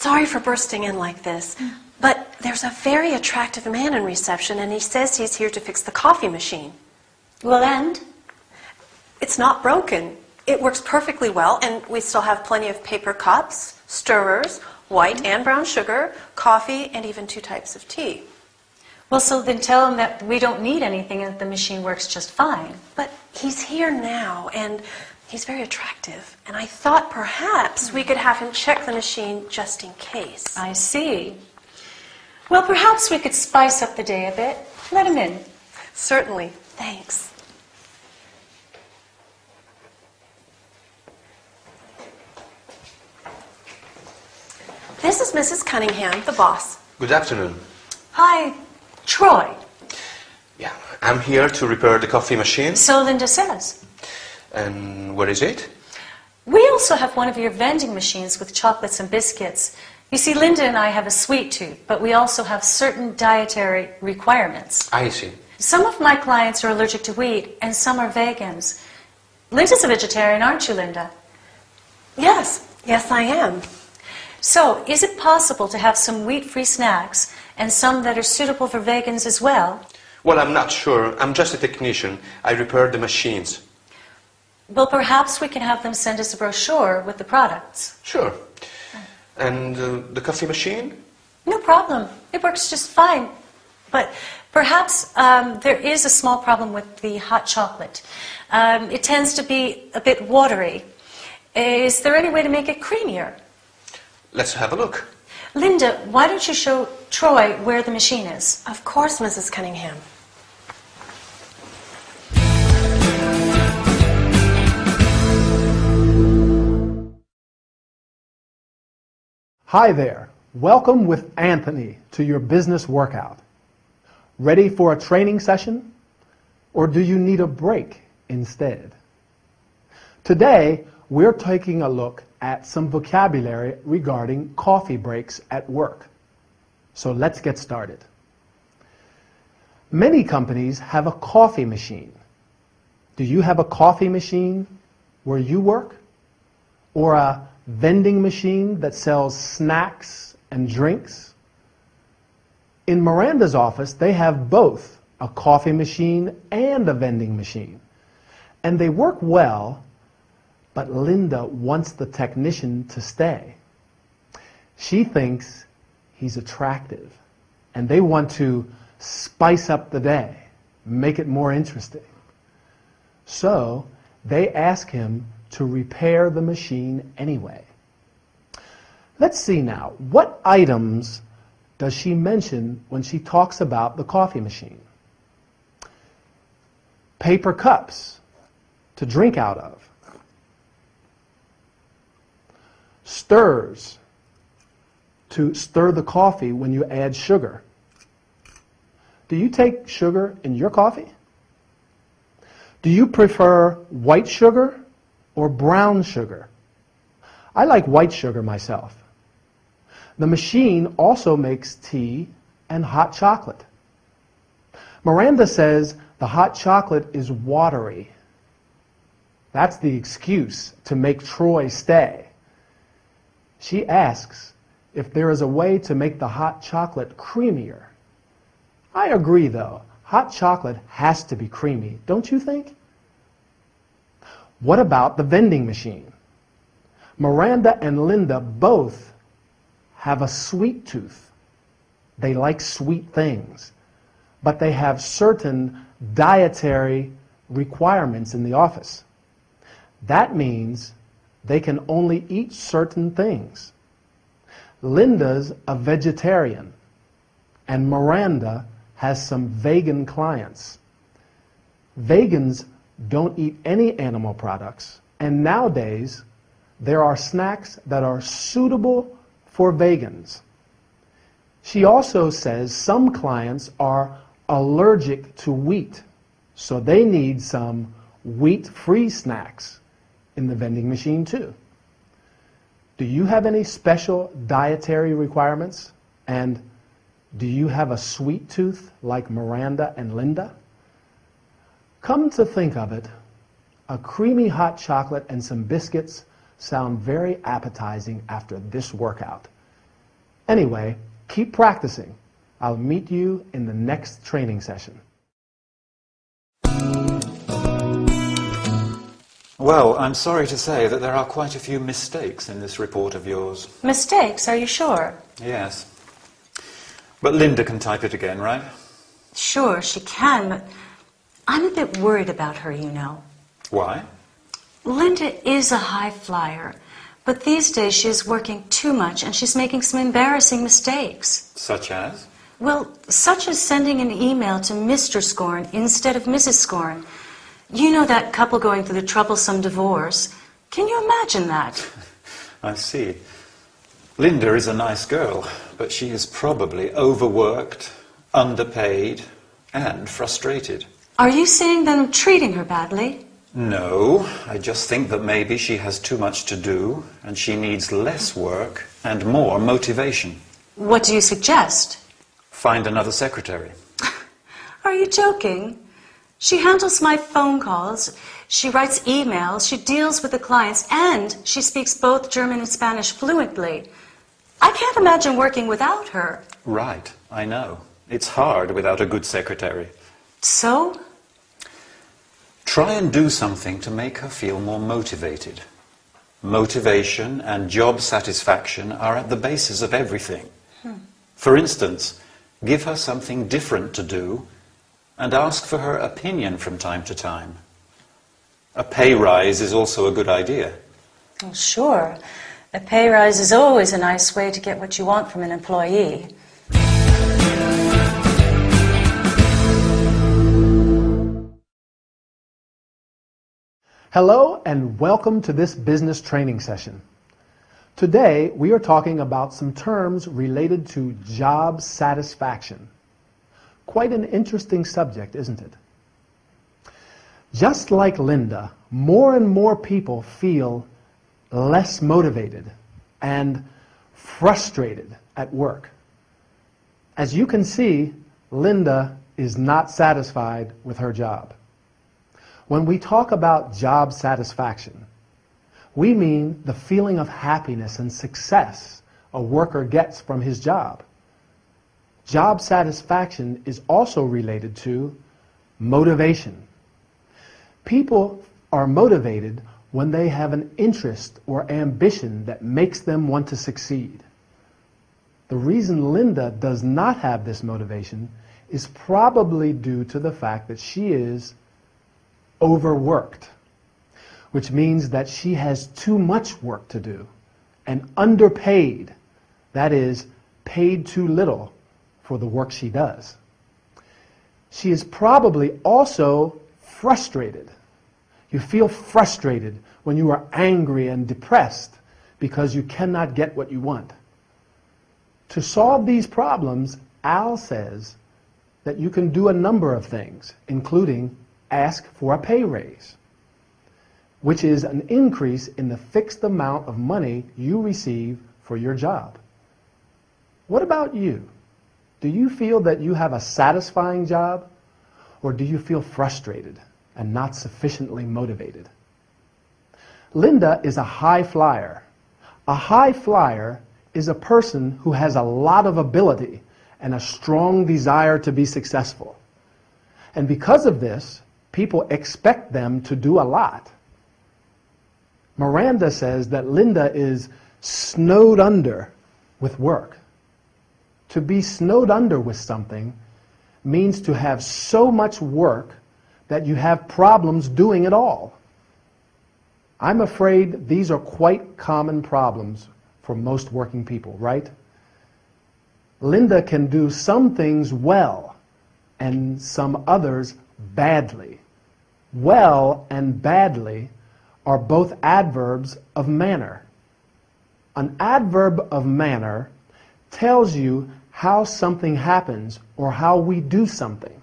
Sorry for bursting in like this, but there's a very attractive man in reception, and he says he's here to fix the coffee machine. Well, and? It's not broken. It works perfectly well, and we still have plenty of paper cups, stirrers, white and brown sugar, coffee, and even 2 types of tea. Well, so then tell him that we don't need anything and the machine works just fine. But he's here now, and he's very attractive. And I thought perhaps we could have him check the machine just in case. I see. Well, perhaps we could spice up the day a bit. Let him in. Certainly. Thanks. This is Mrs. Cunningham, the boss. Good afternoon. Hi, Troy. Yeah, I'm here to repair the coffee machine. So Linda says. And where is it? We also have one of your vending machines with chocolates and biscuits. You see, Linda and I have a sweet tooth, but we also have certain dietary requirements. I see. Some of my clients are allergic to wheat, and some are vegans. Linda's a vegetarian, aren't you, Linda? Yes, I am. So, is it possible to have some wheat-free snacks and some that are suitable for vegans as well? Well, I'm not sure. I'm just a technician. I repair the machines. Well, perhaps we can have them send us a brochure with the products. Sure. And the coffee machine? No problem. It works just fine. But perhaps there is a small problem with the hot chocolate. It tends to be a bit watery. Is there any way to make it creamier? Let's have a look. Linda, why don't you show Troy where the machine is? Of course, Mrs. Cunningham. Hi there. Welcome with Anthony to your business workout. Ready for a training session? Or do you need a break instead? Today, we're taking a look at some vocabulary regarding coffee breaks at work. So let's get started. Many companies have a coffee machine. Do you have a coffee machine where you work? Or a vending machine that sells snacks and drinks? In Miranda's office, they have both a coffee machine and a vending machine. And they work well, but Linda wants the technician to stay. She thinks he's attractive, and they want to spice up the day, make it more interesting. So they ask him to repair the machine anyway. Let's see now, what items does she mention when she talks about the coffee machine? Paper cups to drink out of. Stirrers to stir the coffee when you add sugar. Do you take sugar in your coffee? Do you prefer white sugar or brown sugar? I like white sugar myself. The machine also makes tea and hot chocolate. Miranda says the hot chocolate is watery. That's the excuse to make Troy stay. She asks if there is a way to make the hot chocolate creamier. I agree, though. Hot chocolate has to be creamy, don't you think? What about the vending machine? Miranda and Linda both have a sweet tooth. They like sweet things, but they have certain dietary requirements in the office. That means they can only eat certain things. Linda's a vegetarian, and Miranda has some vegan clients. Vegans don't eat any animal products, and nowadays there are snacks that are suitable for vegans. She also says some clients are allergic to wheat, so they need some wheat-free snacks in the vending machine too. Do you have any special dietary requirements? And do you have a sweet tooth like Miranda and Linda? Come to think of it, a creamy hot chocolate and some biscuits sound very appetizing after this workout. Anyway, keep practicing. I'll meet you in the next training session. Well, I'm sorry to say that there are quite a few mistakes in this report of yours. Mistakes, are you sure? Yes. But Linda can type it again, right? Sure, she can, but I'm a bit worried about her, you know. Why? Linda is a high flyer, but these days she is working too much and she's making some embarrassing mistakes. Such as? Well, such as sending an email to Mr. Scorn instead of Mrs. Scorn. You know that couple going through the troublesome divorce. Can you imagine that? I see. Linda is a nice girl, but she is probably overworked, underpaid, and frustrated. Are you saying that I'm treating her badly? No, I just think that maybe she has too much to do, and she needs less work and more motivation. What do you suggest? Find another secretary. Are you joking? She handles my phone calls, she writes emails, she deals with the clients, and she speaks both German and Spanish fluently. I can't imagine working without her. Right, I know. It's hard without a good secretary. So? Try and do something to make her feel more motivated. Motivation and job satisfaction are at the basis of everything. For instance, give her something different to do and ask for her opinion from time to time. A pay rise is also a good idea. Well, sure. A pay rise is always a nice way to get what you want from an employee. Hello and welcome to this business training session. Today we are talking about some terms related to job satisfaction. Quite an interesting subject, isn't it? Just like Linda, more and more people feel less motivated and frustrated at work. As you can see, Linda is not satisfied with her job. When we talk about job satisfaction, we mean the feeling of happiness and success a worker gets from his job. Job satisfaction is also related to motivation. People are motivated when they have an interest or ambition that makes them want to succeed. The reason Linda does not have this motivation is probably due to the fact that she is overworked, which means that she has too much work to do, and underpaid, that is, paid too little for the work she does. She is probably also frustrated. You feel frustrated when you are angry and depressed because you cannot get what you want. To solve these problems, Al says that you can do a number of things, including ask for a pay raise, which is an increase in the fixed amount of money you receive for your job. What about you? Do you feel that you have a satisfying job, or do you feel frustrated and not sufficiently motivated? Linda is a high flyer. A high flyer is a person who has a lot of ability and a strong desire to be successful. And because of this, people expect them to do a lot. Miranda says that Linda is snowed under with work. To be snowed under with something means to have so much work that you have problems doing it all. I'm afraid these are quite common problems for most working people, right? Linda can do some things well and some others badly. Well and badly are both adverbs of manner. An adverb of manner tells you how something happens or how we do something.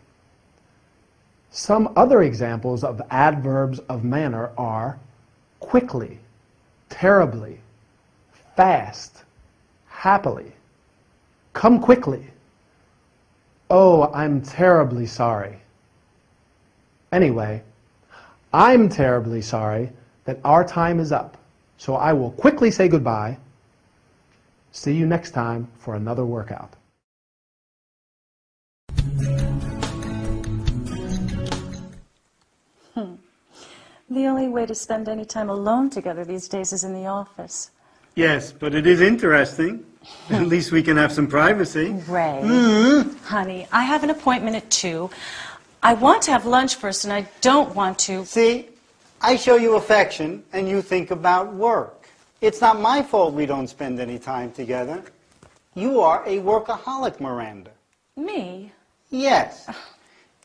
Some other examples of adverbs of manner are quickly, terribly, fast, happily, come quickly, oh, I'm terribly sorry. Anyway, I'm terribly sorry that our time is up, so I will quickly say goodbye. See you next time for another workout. The only way to spend any time alone together these days is in the office. Yes, but it is interesting. At least we can have some privacy. Ray, honey, I have an appointment at 2. I want to have lunch first, and I don't want to... See, I show you affection, and you think about work. It's not my fault we don't spend any time together. You are a workaholic, Miranda. Me? Yes.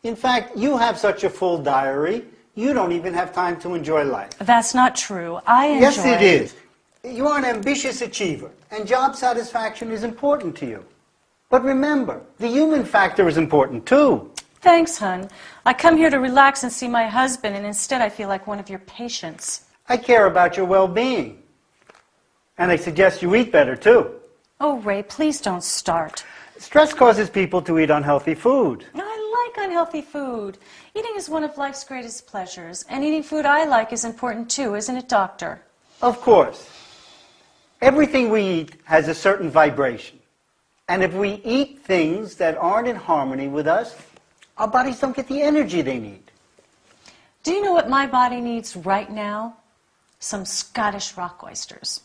In fact, you have such a full diary, you don't even have time to enjoy life. That's not true. I enjoy... Yes, it is. You are an ambitious achiever, and job satisfaction is important to you. But remember, the human factor is important too. Thanks, hon. I come here to relax and see my husband, and instead I feel like one of your patients. I care about your well-being. And I suggest you eat better too. Oh, Ray, please don't start. Stress causes people to eat unhealthy food. I like unhealthy food. Eating is one of life's greatest pleasures, and eating food I like is important too, isn't it, Doctor? Of course. Everything we eat has a certain vibration. And if we eat things that aren't in harmony with us, our bodies don't get the energy they need. Do you know what my body needs right now? Some Scottish rock oysters.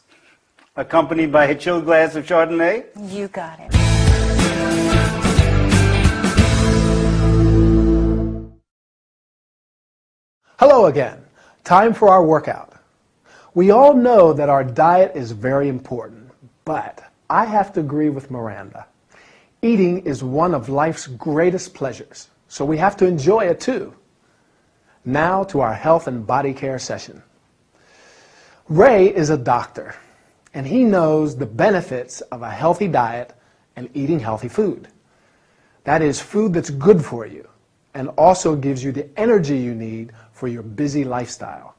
Accompanied by a chilled glass of Chardonnay? You got it. Hello again. Time for our workout. We all know that our diet is very important, but I have to agree with Miranda. Eating is one of life's greatest pleasures, so we have to enjoy it too. Now to our health and body care session. Ray is a doctor, and he knows the benefits of a healthy diet and eating healthy food. That is food that's good for you and also gives you the energy you need for your busy lifestyle.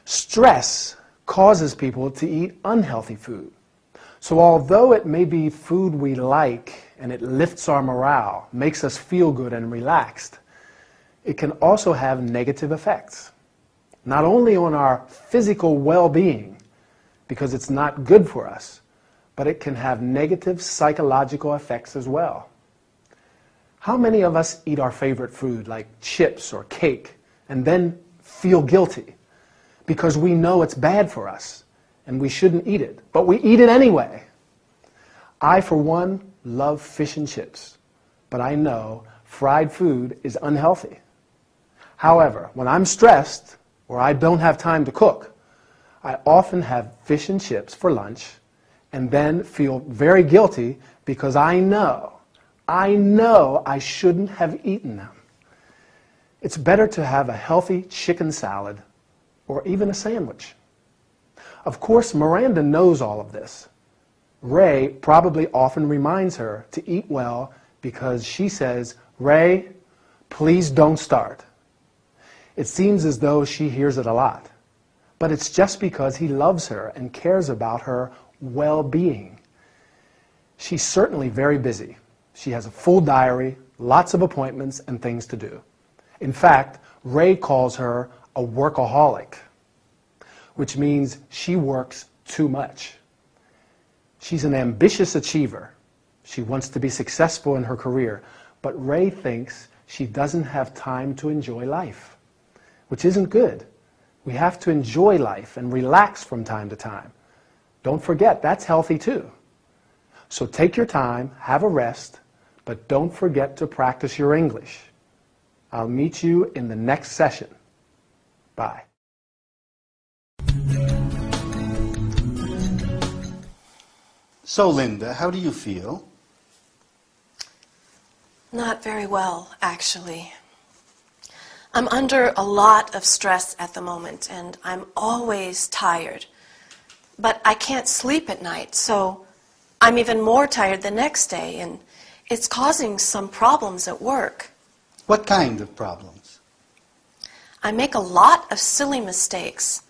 Stress causes people to eat unhealthy food. So although it may be food we like and it lifts our morale, makes us feel good and relaxed, it can also have negative effects. Not only on our physical well-being, because it's not good for us, but it can have negative psychological effects as well. How many of us eat our favorite food like chips or cake and then feel guilty because we know it's bad for us and we shouldn't eat it, but we eat it anyway? I, for one, love fish and chips, but I know fried food is unhealthy. However, when I'm stressed or I don't have time to cook, I often have fish and chips for lunch and then feel very guilty because I know I shouldn't have eaten them. It's better to have a healthy chicken salad or even a sandwich. Of course, Miranda knows all of this. Ray probably often reminds her to eat well because she says, "Ray, please don't start." It seems as though she hears it a lot, but it's just because he loves her and cares about her well-being. She's certainly very busy. She has a full diary, lots of appointments and things to do. In fact, Ray calls her a workaholic, which means she works too much. She's an ambitious achiever. She wants to be successful in her career, but Ray thinks she doesn't have time to enjoy life, which isn't good. We have to enjoy life and relax from time to time. Don't forget, that's healthy too. So take your time, have a rest, but don't forget to practice your English. I'll meet you in the next session. Bye. So, Linda, how do you feel? Not very well, actually. I'm under a lot of stress at the moment, and I'm always tired. But I can't sleep at night, so I'm even more tired the next day, and it's causing some problems at work. What kind of problems? I make a lot of silly mistakes.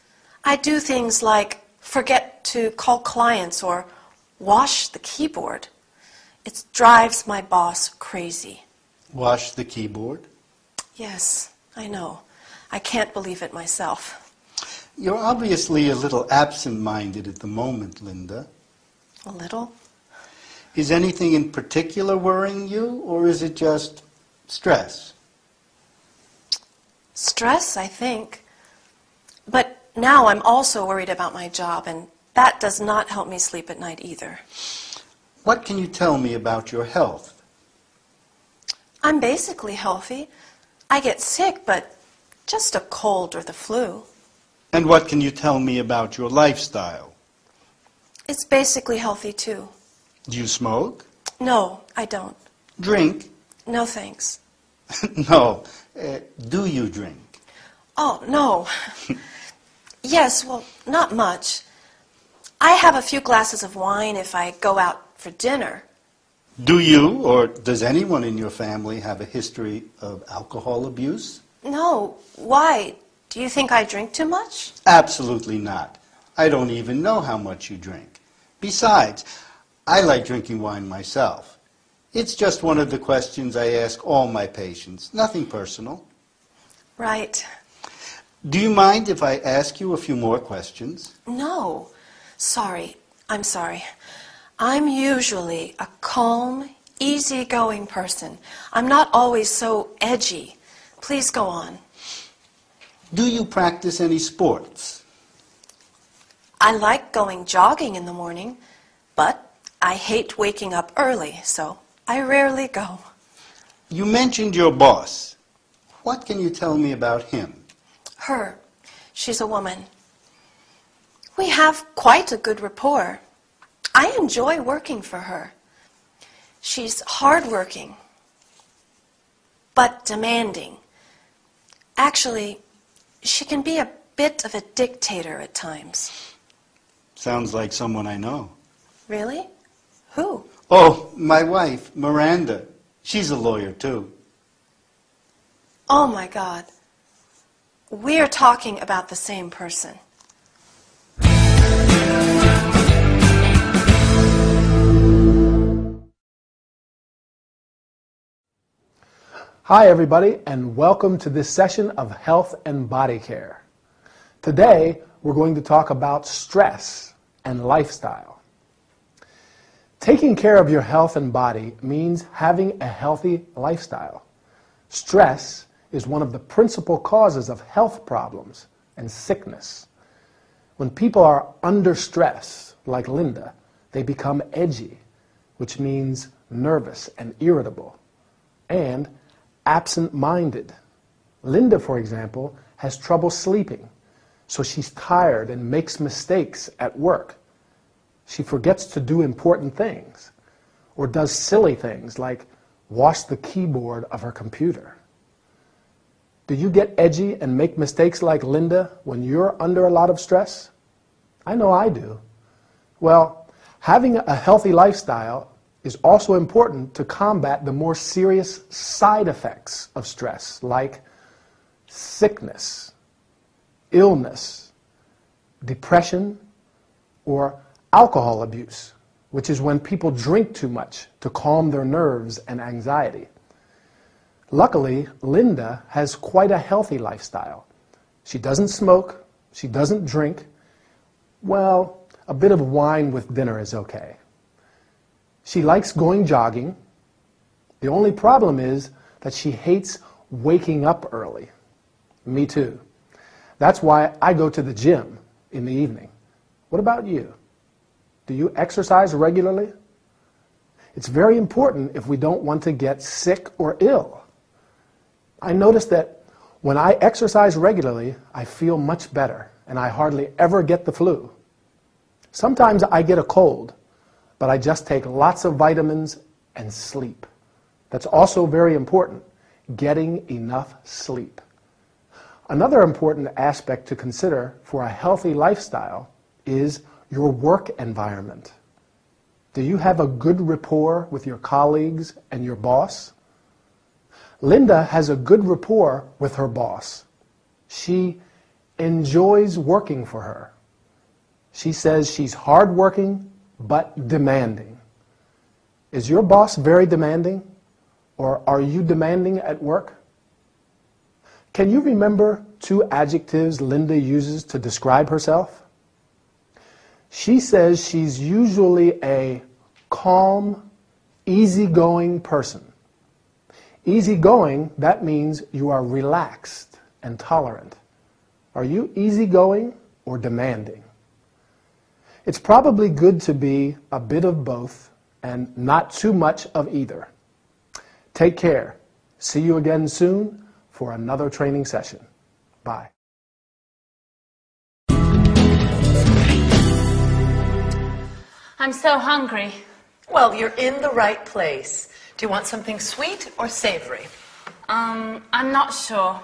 I do things like forget to call clients or wash the keyboard. It drives my boss crazy. Wash the keyboard? Yes, I know. I can't believe it myself. You're obviously a little absent-minded at the moment, Linda. A little. Is anything in particular worrying you, or is it just stress? Stress, I think. But now I'm also worried about my job, and that does not help me sleep at night either. What can you tell me about your health? I'm basically healthy. I get sick, but just a cold or the flu. And what can you tell me about your lifestyle? It's basically healthy too. Do you smoke? No, I don't. Drink? No thanks. No. Do you drink? Oh, no. Yes, well, not much. I have a few glasses of wine if I go out for dinner. Do you, or does anyone in your family have a history of alcohol abuse? No. Why? Do you think I drink too much? Absolutely not. I don't even know how much you drink. Besides, I like drinking wine myself. It's just one of the questions I ask all my patients. Nothing personal. Right. Do you mind if I ask you a few more questions? No. Sorry. I'm sorry. I'm usually a calm, easygoing person. I'm not always so edgy. Please go on. Do you practice any sports? I like going jogging in the morning, but I hate waking up early, so I rarely go. You mentioned your boss. What can you tell me about him? Her. She's a woman. We have quite a good rapport. I enjoy working for her. She's hardworking, but demanding. Actually, she can be a bit of a dictator at times. Sounds like someone I know. Really? Who? Oh, my wife, Miranda. She's a lawyer, too. Oh, my God. We're talking about the same person. Hi everybody, and welcome to this session of Health and Body Care. Today we're going to talk about stress and lifestyle. Taking care of your health and body means having a healthy lifestyle. Stress is one of the principal causes of health problems and sickness. When people are under stress, like Linda, they become edgy, which means nervous and irritable, and absent-minded. Linda, for example, has trouble sleeping, so she's tired and makes mistakes at work. She forgets to do important things, or does silly things like wash the keyboard of her computer. Do you get edgy and make mistakes like Linda when you're under a lot of stress? I know I do. Well, having a healthy lifestyle is also important to combat the more serious side effects of stress, like sickness, illness, depression, or alcohol abuse, which is when people drink too much to calm their nerves and anxiety. Luckily, Linda has quite a healthy lifestyle. She doesn't smoke, she doesn't drink. Well, a bit of wine with dinner is okay. She likes going jogging. The only problem is that she hates waking up early. Me too. That's why I go to the gym in the evening. What about you? Do you exercise regularly? It's very important if we don't want to get sick or ill. I notice that when I exercise regularly, I feel much better, and I hardly ever get the flu. Sometimes I get a cold, but I just take lots of vitamins and sleep. That's also very important, getting enough sleep. Another important aspect to consider for a healthy lifestyle is your work environment. Do you have a good rapport with your colleagues and your boss? Linda has a good rapport with her boss. She enjoys working for her. She says she's hardworking but demanding. Is your boss very demanding, or are you demanding at work? Can you remember 2 adjectives Linda uses to describe herself? She says she's usually a calm, easygoing person. Easygoing, that means you are relaxed and tolerant. Are you easygoing or demanding? It's probably good to be a bit of both and not too much of either. Take care. See you again soon for another training session. Bye. I'm so hungry. Well, you're in the right place. Do you want something sweet or savory? I'm not sure.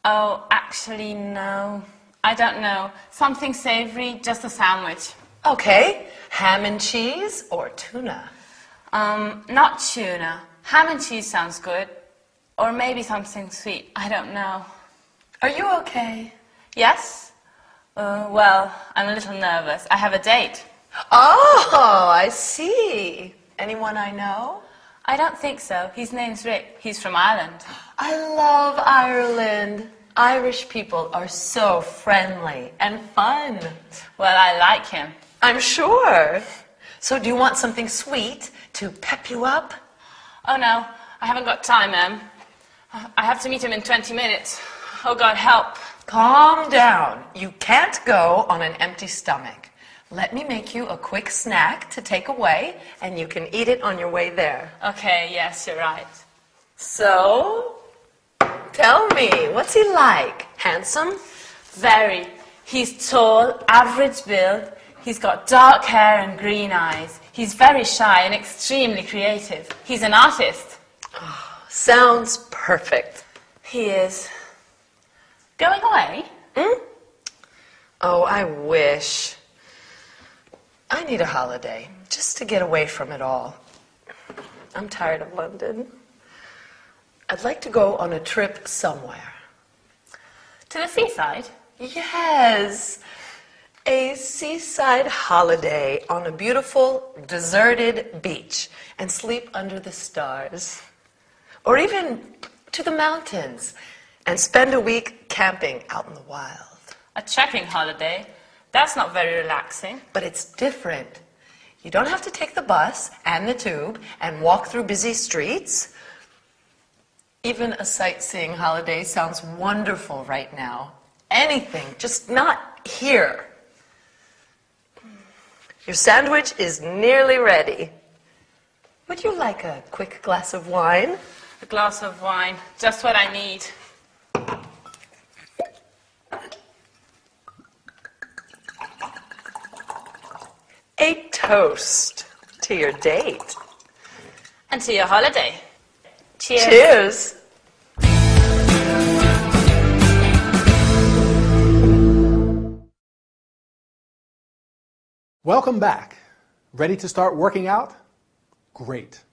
Oh, actually, no. I don't know. Something savory, just a sandwich. Okay. Ham and cheese or tuna? Not tuna. Ham and cheese sounds good. Or maybe something sweet. I don't know. Are you okay? Yes? Well, I'm a little nervous. I have a date. Oh, I see. Anyone I know? I don't think so. His name's Rick. He's from Ireland. I love Ireland. Irish people are so friendly and fun. Well, I like him. I'm sure. So do you want something sweet to pep you up? Oh, no. I haven't got time, Em. I have to meet him in 20 minutes. Oh, God, help. Calm down. You can't go on an empty stomach. Let me make you a quick snack to take away, and you can eat it on your way there. Okay, yes, you're right. So, tell me, what's he like? Handsome? Very. He's tall, average build. He's got dark hair and green eyes. He's very shy and extremely creative. He's an artist. Oh, sounds perfect. He is. Going away? Oh, I wish. I need a holiday, just to get away from it all. I'm tired of London. I'd like to go on a trip somewhere. To the seaside? Yes, a seaside holiday on a beautiful, deserted beach and sleep under the stars. Or even to the mountains and spend a week camping out in the wild. A trekking holiday? That's not very relaxing. But it's different. You don't have to take the bus and the tube and walk through busy streets. Even a sightseeing holiday sounds wonderful right now. Anything, just not here. Your sandwich is nearly ready. Would you like a quick glass of wine? A glass of wine, just what I need. A toast to your date. And to your holiday. Cheers. Cheers. Welcome back. Ready to start working out? Great.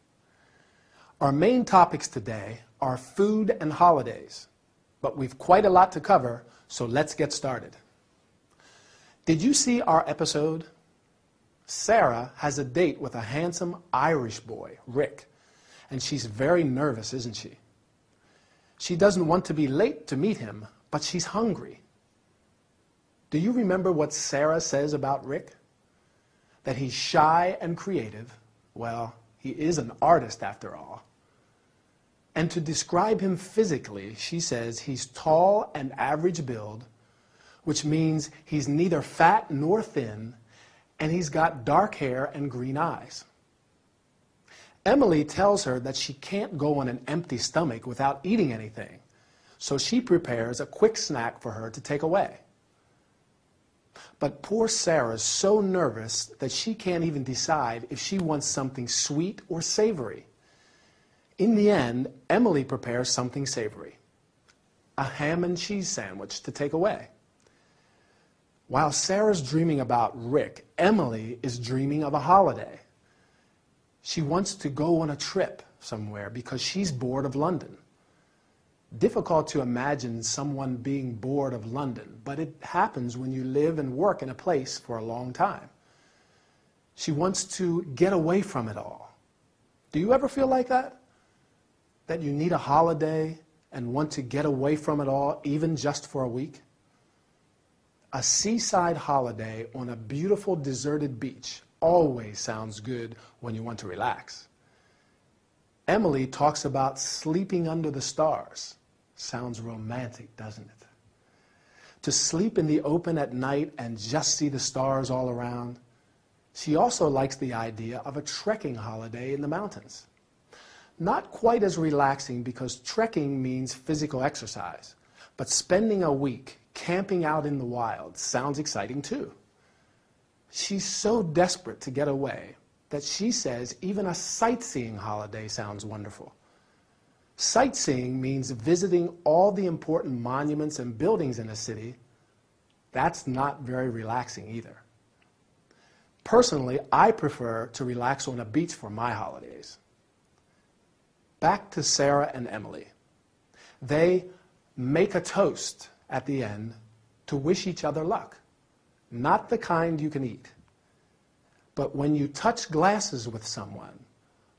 Our main topics today are food and holidays, but we've quite a lot to cover, so let's get started. Did you see our episode? Sarah has a date with a handsome Irish boy, Rick, and she's very nervous, isn't she? She doesn't want to be late to meet him, but she's hungry. Do you remember what Sarah says about Rick? That he's shy and creative. Well, he is an artist after all. And to describe him physically, she says he's tall and average build, which means he's neither fat nor thin, and he's got dark hair and green eyes. Emily tells her that she can't go on an empty stomach without eating anything, so she prepares a quick snack for her to take away. But poor Sarah's so nervous that she can't even decide if she wants something sweet or savory. In the end, Emily prepares something savory, a ham and cheese sandwich to take away. While Sarah's dreaming about Rick, Emily is dreaming of a holiday. She wants to go on a trip somewhere because she's bored of London. Difficult to imagine someone being bored of London, but it happens when you live and work in a place for a long time. She wants to get away from it all. Do you ever feel like that? That you need a holiday and want to get away from it all, even just for a week? A seaside holiday on a beautiful deserted beach always sounds good when you want to relax. Emily talks about sleeping under the stars. Sounds romantic, doesn't it? To sleep in the open at night and just see the stars all around. She also likes the idea of a trekking holiday in the mountains. Not quite as relaxing because trekking means physical exercise, but spending a week camping out in the wild sounds exciting too. She's so desperate to get away that she says even a sightseeing holiday sounds wonderful. Sightseeing means visiting all the important monuments and buildings in a city. That's not very relaxing either. Personally, I prefer to relax on a beach for my holidays. Back to Sarah and Emily. They make a toast at the end to wish each other luck. Not the kind you can eat. But when you touch glasses with someone,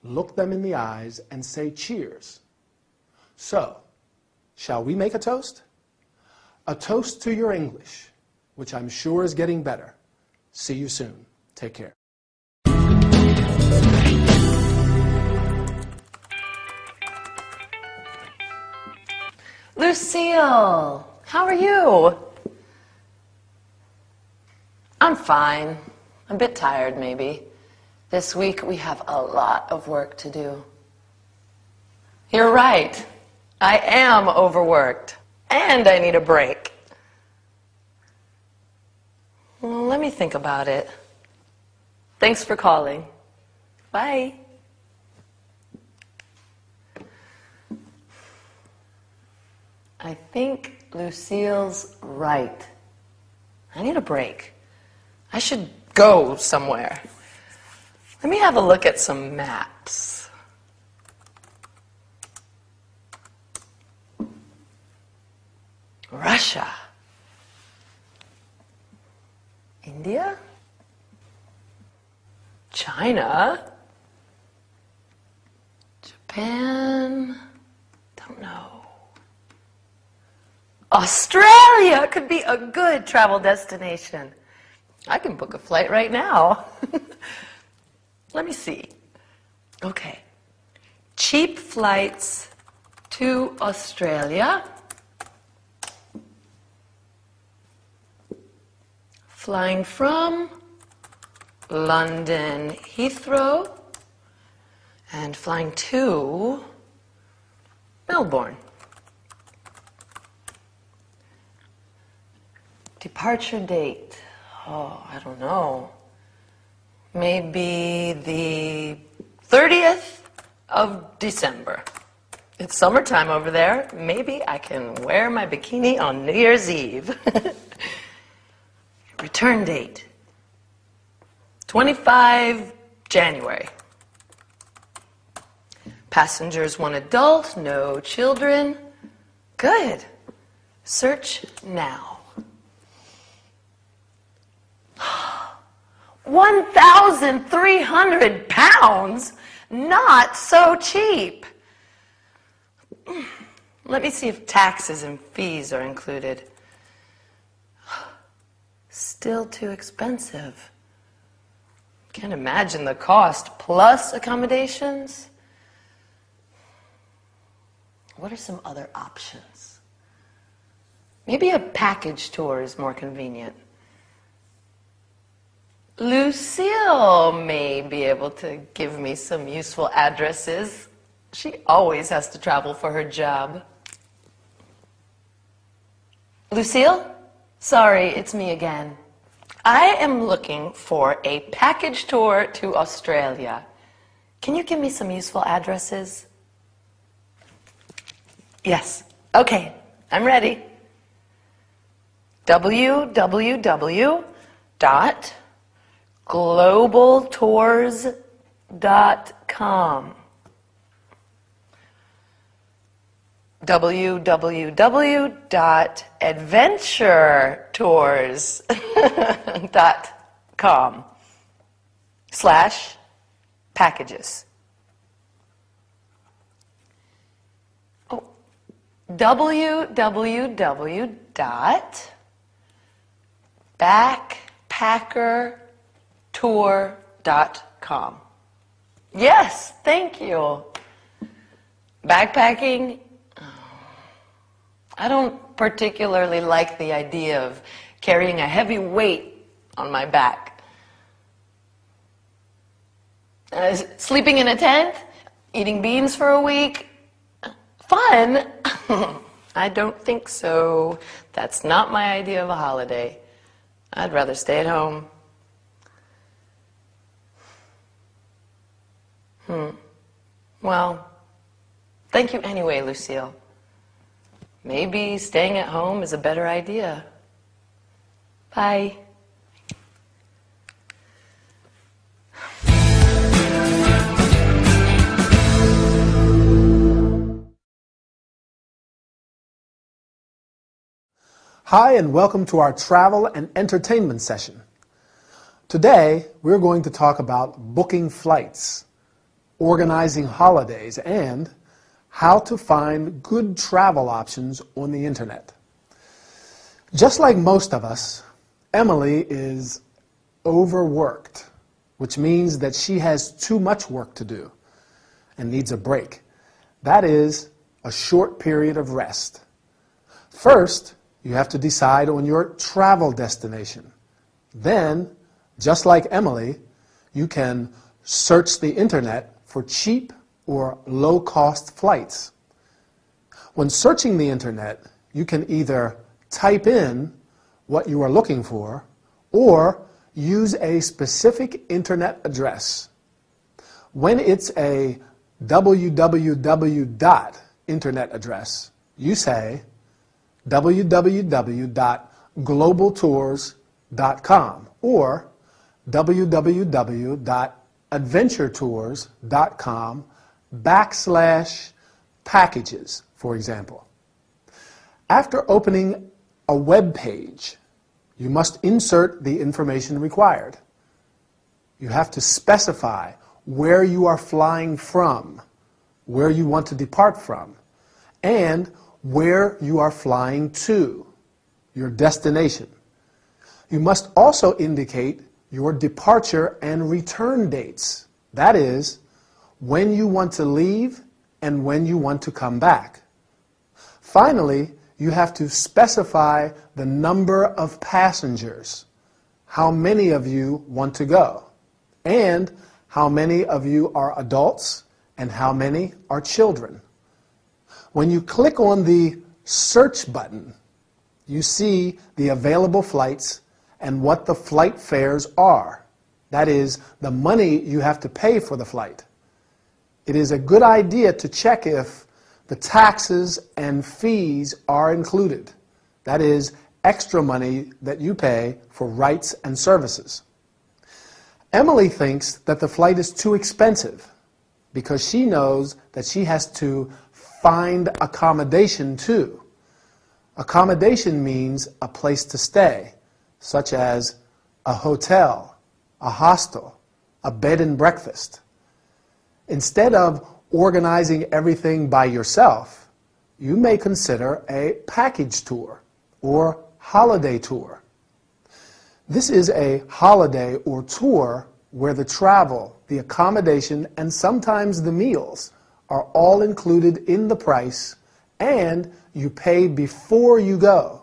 look them in the eyes and say cheers. So, shall we make a toast? A toast to your English, which I'm sure is getting better. See you soon. Take care. Lucille, how are you? I'm fine. I'm a bit tired, maybe. This week we have a lot of work to do. You're right. I am overworked, and I need a break. Well, let me think about it. Thanks for calling. Bye. I think Lucille's right. I need a break. I should go somewhere. Let me have a look at some maps. Russia. India. China. Japan. Don't know. Australia could be a good travel destination. I can book a flight right now. Let me see. Okay. Cheap flights to Australia. Flying from London Heathrow and flying to Melbourne. Departure date. Oh, I don't know. Maybe the 30th of December. It's summertime over there. Maybe I can wear my bikini on New Year's Eve. Return date. 25 January. Passengers 1 adult, no children. Good. Search now. 1,300 pounds? Not so cheap. Let me see if taxes and fees are included. Still too expensive. Can't imagine the cost plus accommodations. What are some other options? Maybe a package tour is more convenient. Lucille may be able to give me some useful addresses. She always has to travel for her job. Lucille? Sorry, it's me again. I am looking for a package tour to Australia. Can you give me some useful addresses? Yes. Okay, I'm ready. www.globaltours.com www.adventuretours.com/packages. Oh, www.globaltours.com Backpackertour.com. Yes, thank you. Backpacking? I don't particularly like the idea of carrying a heavy weight on my back. Sleeping in a tent? Eating beans for a week? Fun? I don't think so. That's not my idea of a holiday. I'd rather stay at home. Well, thank you anyway, Lucille. Maybe staying at home is a better idea. Bye. Hi, and welcome to our travel and entertainment session. Today, we're going to talk about booking flights, organizing holidays, and how to find good travel options on the internet. Just like most of us, Emily is overworked, which means that she has too much work to do and needs a break. That is a short period of rest. First, you have to decide on your travel destination. Then, just like Emily, you can search the internet for cheap or low-cost flights. When searching the internet, you can either type in what you are looking for or use a specific internet address. When it's a www. Internet address, you say www.globaltours.com or www.adventuretours.com/packages, for example. After opening a web page, you must insert the information required. You have to specify where you are flying from, where you want to depart from, and where you are flying to, your destination. You must also indicate your departure and return dates. That is, when you want to leave and when you want to come back. Finally, you have to specify the number of passengers, how many of you want to go, and how many of you are adults and how many are children. When you click on the search button, you see the available flights and what the flight fares are. That is, the money you have to pay for the flight. It is a good idea to check if the taxes and fees are included. That is, extra money that you pay for rights and services. Emily thinks that the flight is too expensive because she knows that she has to find accommodation too. Accommodation means a place to stay, such as a hotel, a hostel, a bed and breakfast. Instead of organizing everything by yourself, you may consider a package tour or holiday tour. This is a holiday or tour where the travel, the accommodation, and sometimes the meals are all included in the price and you pay before you go.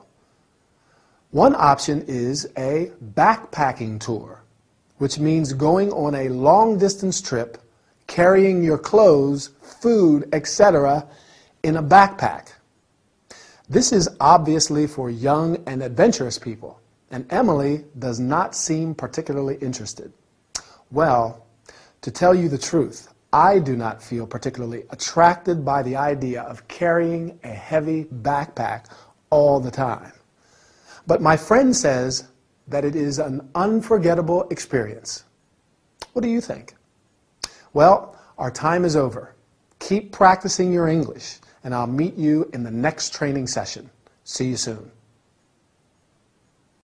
One option is a backpacking tour, which means going on a long-distance trip, carrying your clothes, food, etc. in a backpack. This is obviously for young and adventurous people, and Emily does not seem particularly interested. Well, to tell you the truth, I do not feel particularly attracted by the idea of carrying a heavy backpack all the time. But my friend says that it is an unforgettable experience. What do you think? Well, our time is over. Keep practicing your English, and I'll meet you in the next training session. See you soon.